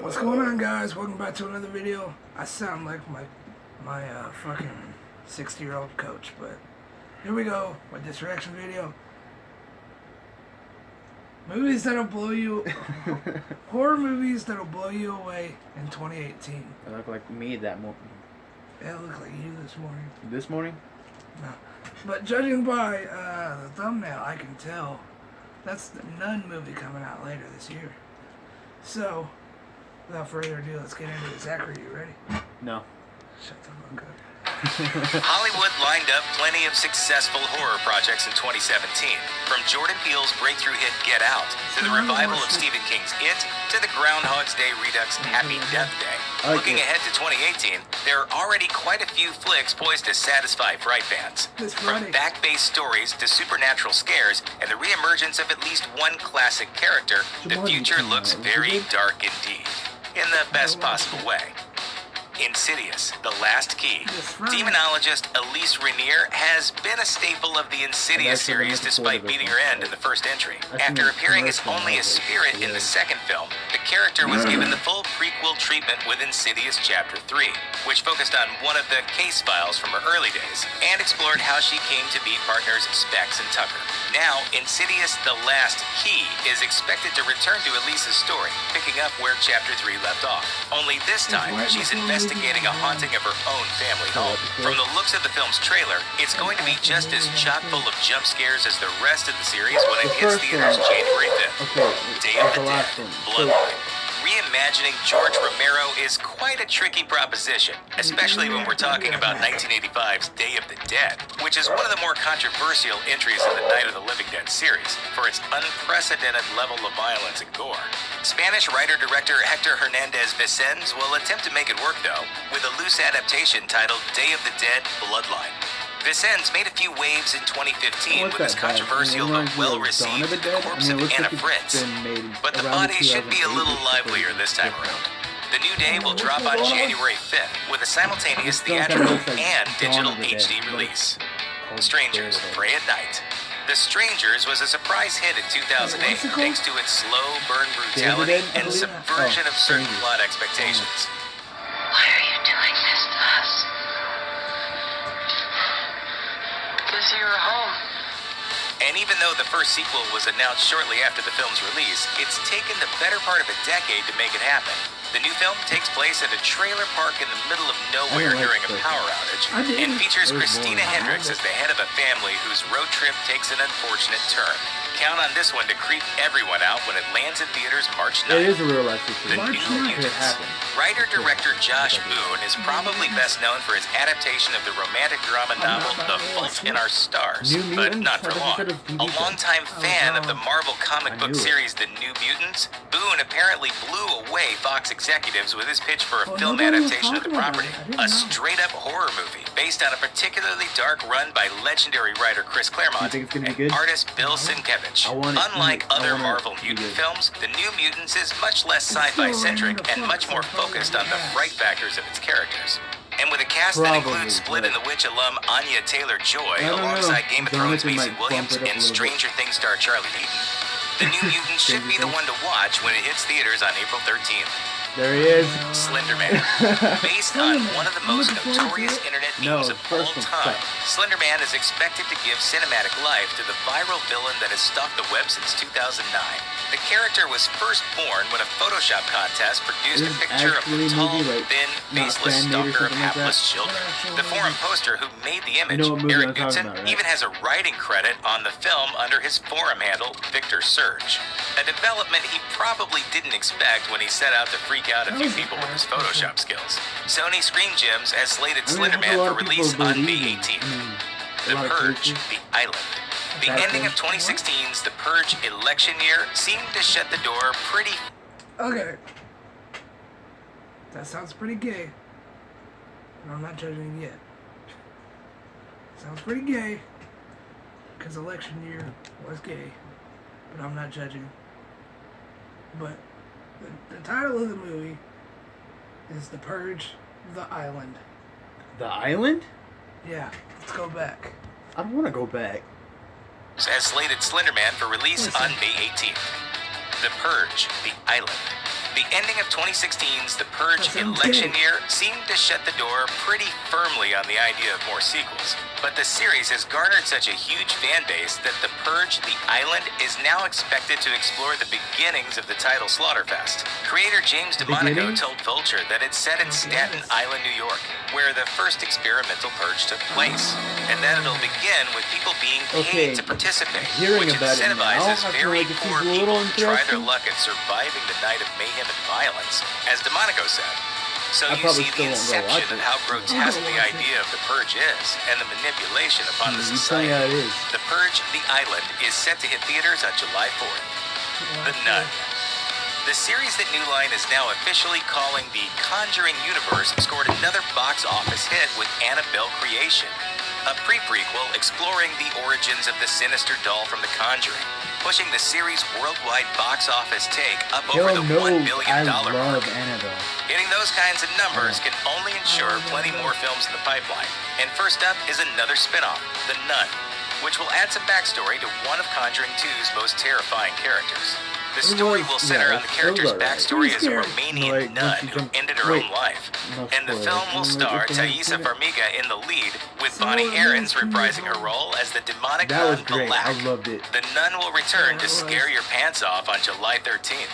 What's going on, guys? Welcome back to another video. I sound like my fucking 60-year-old coach, but here we go with this reaction video. Movies that'll blow you, horror movies that'll blow you away in 2018. I look like me that morning. Yeah, it looked like you this morning. This morning? No. But judging by the thumbnail, I can tell that's the Nun movie coming out later this year. So, without further ado, let's get into it. Zachary, you ready? No. Shut the fuck up. Hollywood lined up plenty of successful horror projects in 2017, from Jordan Peele's breakthrough hit Get Out, to the revival of Stephen King's It, to the Groundhog's Day Redux Happy Death Day. Looking ahead to 2018, there are already quite a few flicks poised to satisfy Fright fans. From fact-based stories to supernatural scares and the re-emergence of at least one classic character, the future looks very dark indeed, in the best possible way. Insidious, The Last Key. Demonologist Elise Rainier has been a staple of the Insidious series despite beating her end in the first entry. After appearing as only a spirit in the second film, the character was given the full prequel treatment with Insidious Chapter 3, which focused on one of the case files from her early days, and explored how she came to be partners Specs and Tucker. Now, Insidious The Last Key is expected to return to Elise's story, picking up where Chapter 3 left off. Only this time, she's investigating a haunting of her own family home. From the looks of the film's trailer, it's going to be just as chock full of jump scares as the rest of the series when it hits theaters January 5th. Day of the Dead, Bloodline. Reimagining George Romero is quite a tricky proposition, especially when we're talking about 1985's Day of the Dead, which is one of the more controversial entries in the Night of the Living Dead series for its unprecedented level of violence and gore. Spanish writer-director Hector Hernandez Vicens will attempt to make it work, though, with a loose adaptation titled Day of the Dead, Bloodline. Vicens made a few waves in 2015 with his controversial but well-received The Corpse of Anna Fritz, but the body should be a little livelier this time around. The new day will drop on January 5th with a simultaneous theatrical and digital HD release. Strangers, Pray at Night. The Strangers was a surprise hit in 2008 thanks to its slow burn brutality and subversion of certain plot expectations. Why are you doing this to us? This is your home. And even though the first sequel was announced shortly after the film's release, it's taken the better part of a decade to make it happen. The new film takes place at a trailer park in the middle of nowhere during a power outage, and features Christina Hendricks as the head of a family whose road trip takes an unfortunate turn. Count on this one to creep everyone out when it lands in theaters March 9th. It is a real life The New Mutants. Writer-director Josh Boone is probably best known for his adaptation of the romantic drama novel The Fault in Our Stars, but not for long. A longtime fan of the Marvel comic book series The New Mutants, Boone apparently blew away Fox executives with his pitch for a film adaptation of the property, a straight-up horror movie based on a particularly dark run by legendary writer Chris Claremont and artist Bill Sienkiewicz. Unlike other Marvel mutant films, The New Mutants is much less sci-fi-centric and much more focused on the fright factors of its characters. And with a cast that includes Split and the Witch alum Anya Taylor-Joy alongside Game of Thrones Maisie Williams and Stranger Things star Charlie Heaton, The New Mutants should be the one to watch when it hits theaters on April 13th. There he is. Slender Man. Based on one of the most notorious internet memes of all time, Slender Man is expected to give cinematic life to the viral villain that has stalked the web since 2009. The character was first born when a Photoshop contest produced a picture of a tall, thin, faceless stalker of hapless children. The forum poster who made the image, Eric Knudsen, even has a writing credit on the film under his forum handle, Victor Surge. A development he probably didn't expect when he set out to freak out a few people with his Photoshop skills. Sony Screen Gems has slated Slender Man for release on May 18th. The Purge, The Island. The ending of 2016's The Purge election year seemed to shut the door pretty... Okay. That sounds pretty gay. And I'm not judging yet. Sounds pretty gay. Because election year was gay. But I'm not judging. But the title of the movie is The Purge, The Island. The Island? Yeah, let's go back. I don't want to go back. Has slated Slender Man for release on May 18th. The Purge, The Island. The ending of 2016's The Purge That sounds election gay. year seemed to shut the door pretty firmly on the idea of more sequels. But the series has garnered such a huge fan base that The Purge: The Island is now expected to explore the beginnings of the title Slaughterfest. Creator James DeMonaco Beginnings? told Vulture that it's set in Staten Island, New York, where the first experimental purge took place, and that it'll begin with people being paid Okay, to participate, hearing which about it now, incentivizes I feel very like it poor seems a little people to try their interesting. luck at surviving the night of mayhem and violence, as DeMonaco said. So I you probably see still the won't go watch inception of it. how I'll grotesque go the watch it. idea of the purge is, and the manipulation upon the You tell me society. how it is. The Purge: The Island is set to hit theaters on July 4th. The Nun. The series that New Line is now officially calling the Conjuring Universe scored another box office hit with Annabelle Creation, a pre-prequel exploring the origins of the sinister doll from The Conjuring, pushing the series' worldwide box office take up over Yo, the no, $1 billion I mark. love Annabelle. Hitting those kinds of numbers can only ensure plenty more films in the pipeline. And first up is another spin-off, The Nun, which will add some backstory to one of Conjuring 2's most terrifying characters. The story will center on the character's backstory as a Romanian Like, nun once you who jump- ended her own wait. life. No And the spoilers. film will Can you star look at the Thaisa next Farmiga in the lead, with So Bonnie it Aarons means reprising her people- role as the demonic That was nun great. I Balak. loved it. The Nun will return Yeah, to it was. scare your pants off on July 13th.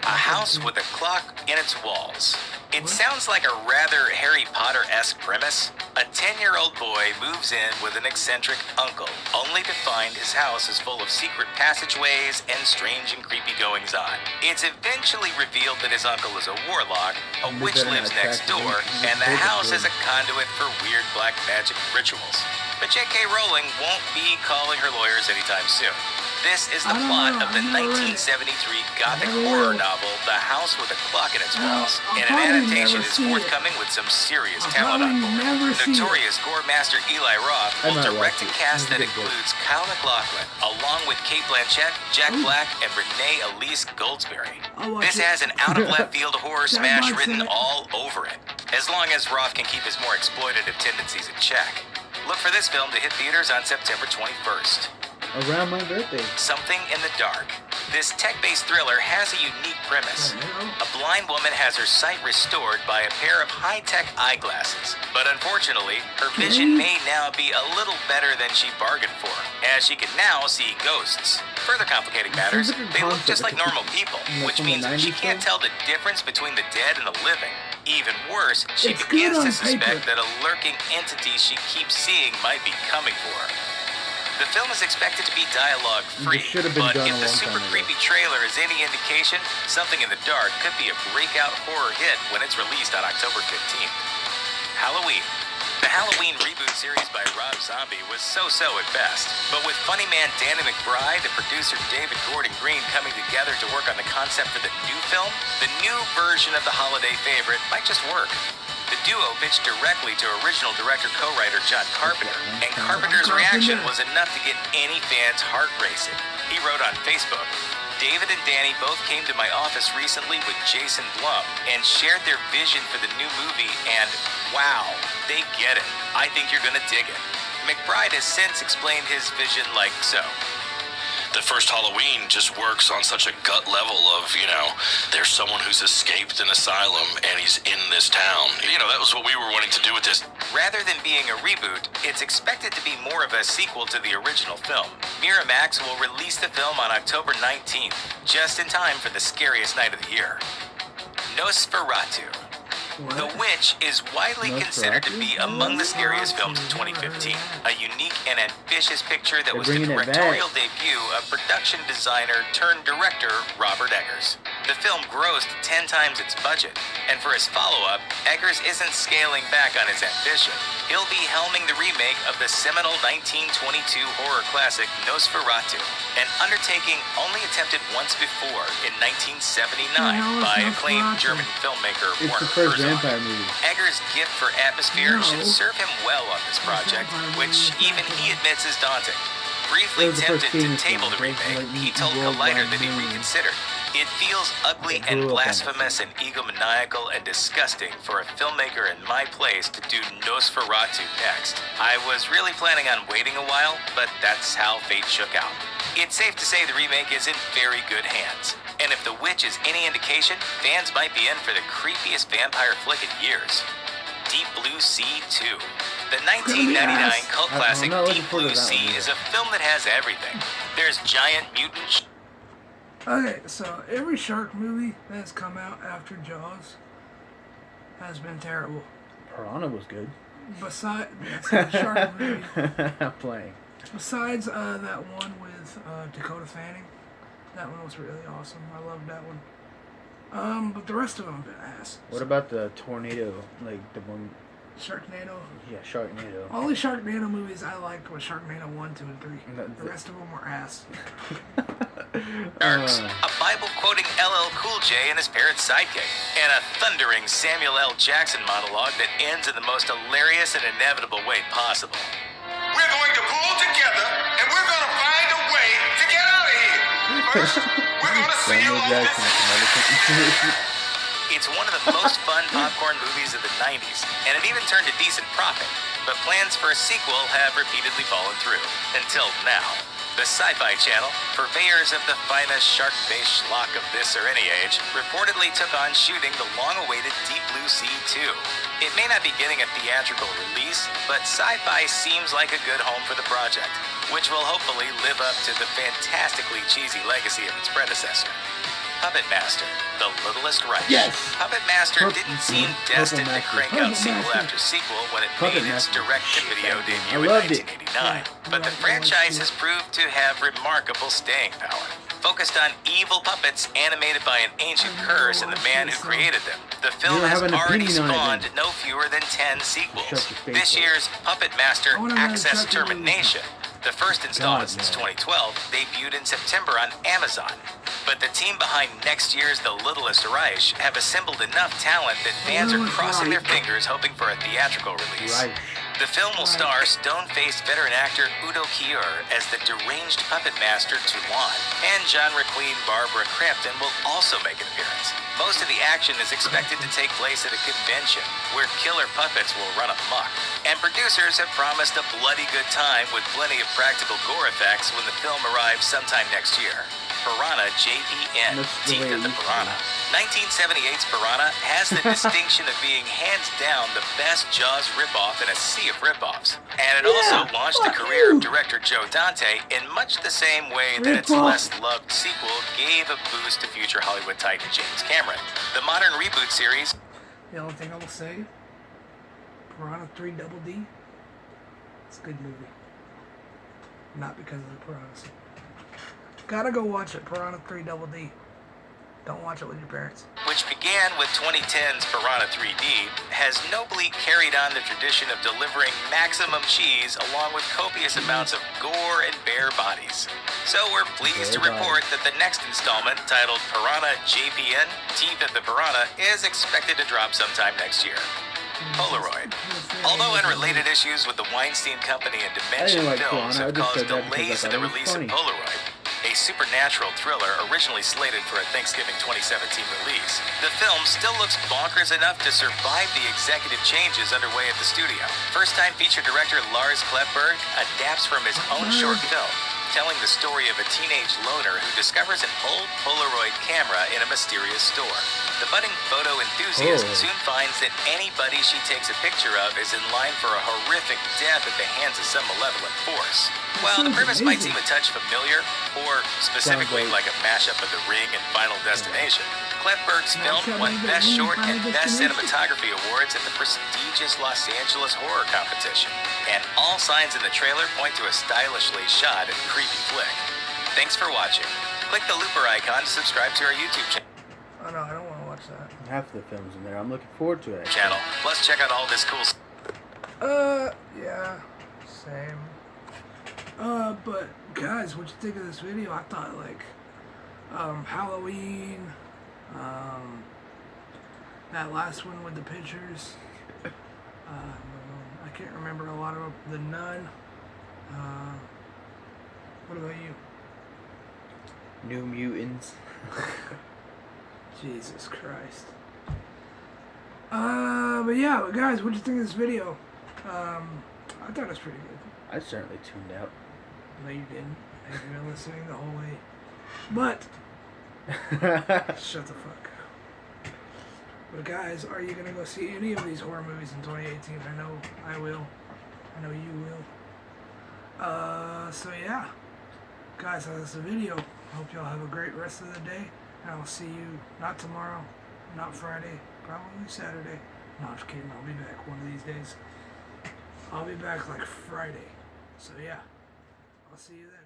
A house with a clock in its walls. It sounds like a rather Harry Potter-esque premise. A 10-year-old boy moves in with an eccentric uncle, only to find his house is full of secret passageways and strange and creepy goings-on. It's eventually revealed that his uncle is a warlock, a You witch better lives not next attract door, me. and the You house better is a conduit for weird black magic rituals. But J.K. Rowling won't be calling her lawyers anytime soon. This is the I don't plot know, of the I've never read it. 1973 gothic Never horror read it. novel, The House with a Clock in Its Well, Walls, I'll and an probably adaptation never is see it. forthcoming with some serious I'll talent on probably board. never see it. Notorious gore master Eli Roth I will might direct a watch it. cast It's a that good book. includes Kyle MacLachlan, along with Kate Blanchett, Jack Black, and Renee Elise Goldsberry. I'll watch This it. has an out-of-left-field horror Jack smash Black's written in it. all over it, as long as Roth can keep his more exploitative tendencies in check. Look for this film to hit theaters on September 21st. Around my birthday. Something in the Dark. This tech-based thriller has a unique premise. A blind woman has her sight restored by a pair of high-tech eyeglasses. But unfortunately, her vision may now be a little better than she bargained for, as she can now see ghosts. Further complicating matters, Sounds like a they look concept just like that could normal people, like which from a means that she 90s can't film? tell the difference between the dead and the living. Even worse, she It's good begins to on paper. suspect that a lurking entity she keeps seeing might be coming for her. The film is expected to be dialogue-free, This should have been but done if a the long super time ago. creepy trailer is any indication, Something in the Dark could be a breakout horror hit when it's released on October 15th. Halloween. The Halloween reboot series by Rob Zombie was so-so at best, but with funny man Danny McBride and producer David Gordon Green coming together to work on the concept for the new film, the new version of the holiday favorite might just work. The duo pitched directly to original director-co-writer John Carpenter, and Carpenter's reaction was enough to get any fan's heart racing. He wrote on Facebook, "David and Danny both came to my office recently with Jason Blum and shared their vision for the new movie, and wow, they get it. I think you're gonna dig it." McBride has since explained his vision like so. The first Halloween just works on such a gut level of, there's someone who's escaped an asylum and he's in this town. That was what we were wanting to do with this. Rather than being a reboot, it's expected to be more of a sequel to the original film. Miramax will release the film on October 19th, just in time for the scariest night of the year. Nosferatu. The Witch is widely considered to be among the scariest films of 2015. A unique and ambitious picture that was the bringing it back. directorial debut of production designer turned director Robert Eggers. The film grossed 10 times its budget, and for his follow-up, Eggers isn't scaling back on his ambition. He'll be helming the remake of the seminal 1922 horror classic Nosferatu, an undertaking only attempted once before in 1979 by acclaimed German filmmaker It's the Werner first Herzog. vampire movie. Eggers' gift for atmosphere No. should serve him well on this project, which even he admits is daunting. Briefly It was the first tempted to famous table the one. It was remake, like he told worldwide Collider that he movie. reconsidered. It feels ugly It and blew up on us. blasphemous and egomaniacal and disgusting for a filmmaker in my place to do Nosferatu next. I was really planning on waiting a while, but that's how fate shook out. It's safe to say the remake is in very good hands. And if The Witch is any indication, fans might be in for the creepiest vampire flick in years. Deep Blue Sea 2. The 1999 cult I'm classic not looking Deep forward Blue to that Sea one is a film that has everything. There's giant mutant Okay, so every shark movie that's come out after Jaws has been terrible. Piranha was good. Besides shark movie, I'm playing. besides that one with Dakota Fanning, that one was really awesome. I loved that one. But the rest of them have been ass. What about the tornado? Like the one. Sharknado? Yeah, Sharknado. All the Sharknado movies I liked was Sharknado 1, 2, and 3. That's The rest of them were ass. sharks, a Bible-quoting LL Cool J and his parrot sidekick, and a thundering Samuel L. Jackson monologue that ends in the most hilarious and inevitable way possible. We're going to pull together and we're going to find a way to get out of here. First, we're going to seal Samuel off Jackson this. is another thing. It's one of the most fun popcorn movies of the 90s, and it even turned a decent profit. But plans for a sequel have repeatedly fallen through, until now. The Sci-Fi Channel, purveyors of the finest shark-based schlock of this or any age, reportedly took on shooting the long-awaited Deep Blue Sea 2. It may not be getting a theatrical release, but Sci-Fi seems like a good home for the project, which will hopefully live up to the fantastically cheesy legacy of its predecessor. Puppet Master, The Littlest Reich. Yes! Puppet Master Puppet- didn't seem Puppet destined to Master. crank out Puppet sequel Master. after sequel when it Puppet made its Master. direct-to-video I debut in loved it. 1989. But the franchise has proved to have remarkable staying power. Focused on evil puppets animated by an ancient curse and the man who created them, the film don't has have an already opinion on it, spawned then. no fewer than 10 sequels. Shut your face This up. year's Puppet Master I wanna know Access exactly what it is. Termination, the first installment God, since no. 2012, debuted in September on Amazon. But the team behind next year's The Littlest Reich have assembled enough talent that fans are Littlest crossing their Reich. fingers hoping for a theatrical release. Right. The film will star stone-faced veteran actor Udo Kier as the deranged puppet master Toulon, and genre queen Barbara Crampton will also make an appearance. Most of the action is expected to take place at a convention, where killer puppets will run amok. And producers have promised a bloody good time with plenty of practical gore effects when the film arrives sometime next year. Piranha JPN, That's the Teeth way of it the used to be. Piranha. 1978's Piranha has the distinction of being hands down the best Jaws ripoff in a sea of ripoffs. And it also launched the fuck career you. of director Joe Dante in much the same way that its Ripoff. less loved sequel gave a boost to future Hollywood titan James Cameron. The modern reboot series The only thing I will say, Piranha 3 Double D, it's a good movie. Not because of the piranhas. Gotta go watch it, Piranha 3 Double D. Don't watch it with your parents. which began with 2010's Piranha 3D, has nobly carried on the tradition of delivering maximum cheese along with copious amounts of gore and bare bodies. So we're pleased to Bare report that the next installment, titled Piranha JPN, Teeth of the Piranha, is expected to drop sometime next year. Polaroid. Although unrelated issues with the Weinstein Company and Dimension like Films Piranha, I have just caused said that because I delays in thought the it was release funny. of Polaroid, a supernatural thriller originally slated for a Thanksgiving 2017 release, the film still looks bonkers enough to survive the executive changes underway at the studio. First-time feature director Lars Klevberg adapts from his own short film, telling the story of a teenage loner who discovers an old Polaroid camera in a mysterious store. The budding photo enthusiast Oh. soon finds that anybody she takes a picture of is in line for a horrific death at the hands of some malevolent force. While the sounds premise might seem amazing. a touch familiar, or specifically Sounds like a mashup of The Ring and Final Destination, Klevberg's film Mashup won of The Best Ring, Short Final and Best Destination. Cinematography awards at the prestigious Los Angeles Horror Competition. And all signs in the trailer point to a stylishly shot and creepy flick. Thanks for watching. Click the looper icon to subscribe to our YouTube Oh no, I don't want to watch that. Half the films in there. I'm looking forward to it. channel. Plus, check out all this cool stuff. Yeah, same. But guys, what'd you think of this video? I thought like, Halloween, that last one with the pictures. I can't remember a lot of the Nun. What about you? New Mutants. Jesus Christ. But yeah, guys, what'd you think of this video? I thought it was pretty good. I certainly tuned out. No, you didn't. You've been listening the whole way. But Shut the fuck up. But guys, are you gonna go see any of these horror movies in 2018? I know I will. I know you will. So yeah. Guys, that's the video. Hope y'all have a great rest of the day. And I'll see you not tomorrow, not Friday, probably Saturday. No, I'm just kidding. I'll be back one of these days. I'll be back like Friday. So yeah. I'll see you then.